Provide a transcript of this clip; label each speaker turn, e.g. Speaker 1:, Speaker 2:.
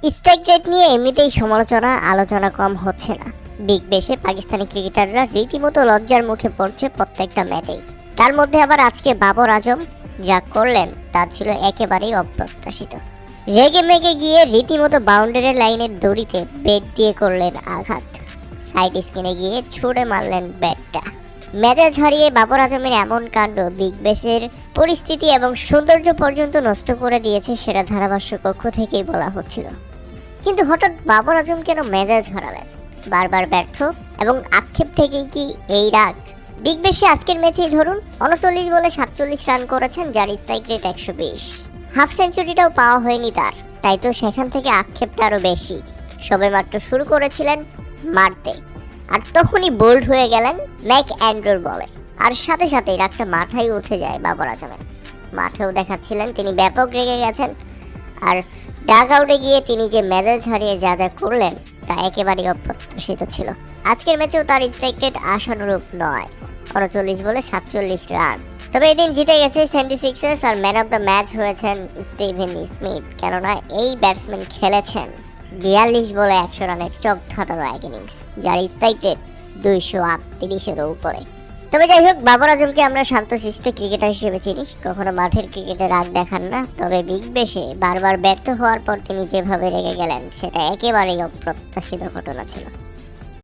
Speaker 1: Strike rate নিয়ে এমনিতেই সমালোচনা আলোচনা কম হচ্ছে না। বিগ ব্যাশে পাকিস্তানি ক্রিকেটাররা রীতিমতো লজ্জার মুখে পড়ছে প্রত্যেকটা ম্যাচেই। তার মধ্যে আবার আজকে বাবর আজম যা করলেন তা ছিল একেবারেই অপ্রত্যাশিত। রেগে মেগে গিয়ে রীতিমতো বাউন্ডারি লাইনের দড়িতে ব্যাট দিয়ে করলেন আঘাত। সাইড স্কিনে গিয়ে ছুড়ে মারলেন ব্যাটটা। মেজাজ হারিয়ে বাবর আজমের এমন কাণ্ড বিগ ব্যাশের পরিস্থিতি এবং সৌন্দর্য পর্যন্ত নষ্ট করে দিয়েছে সেটা ধারাভাষ্য কক্ষ থেকেই বলা হচ্ছিল। কিন্তু হঠাৎ বাবর আজম কেন মেজাজ হারালেন? বারবার ব্যর্থ এবং আক্ষেপ থেকেই কি এই রাগ? বিগ ব্যাশে আজকের ম্যাচেই ধরুন 39 বলে 47 রান করেছেন, যার স্ট্রাইক রেট 120। হাফ সেঞ্চুরিটাও পাওয়া হয়নি তার, তাই তো সেখান থেকে আক্ষেপটা আরও বেশি। সবেমাত্র শুরু করেছিলেন মারতে, আর তখনই বোল্ড হয়ে গেলেন ম্যাক অ্যান্ড্রোর বলে, আর সাথে সাথেই রাগটা মাথায় উঠে যায় বাবর আজমের। মাঠেও দেখাচ্ছিলেন তিনি ব্যাপক রেগে গেছেন, আর ডাগ আউটে গিয়ে তিনি যে মেজাজ হারিয়ে যা যা করলেন তা একেবারেই অপ্রত্যাশিত ছিল। আজকের ম্যাচেও তার স্ট্রাইক রেট আশানুরূপ নয়, 39 বলে 47 রান। তবে এদিন জিতে গেছে 76ers, আর ম্যান অফ দ্য ম্যাচ হয়েছেন স্টিভেন স্মিথ, কেননা এই ব্যাটসম্যান খেলেছেন 42 বলে 100 রানের চোখ ধাঁধানো এক ইনিংস, যার স্ট্রাইক রেট 238-এরও উপরে। তবে যাই হোক, বাবর আজমকে আমরা শান্তশিষ্ট ক্রিকেটার হিসেবে চিনি, কখনো মাঠের ক্রিকেটে রাগ দেখান না। তবে বিগ ব্যাশে বারবার ব্যর্থ হওয়ার পর তিনি যেভাবে রেগে গেলেন সেটা একেবারেই অপ্রত্যাশিত ঘটনা ছিল।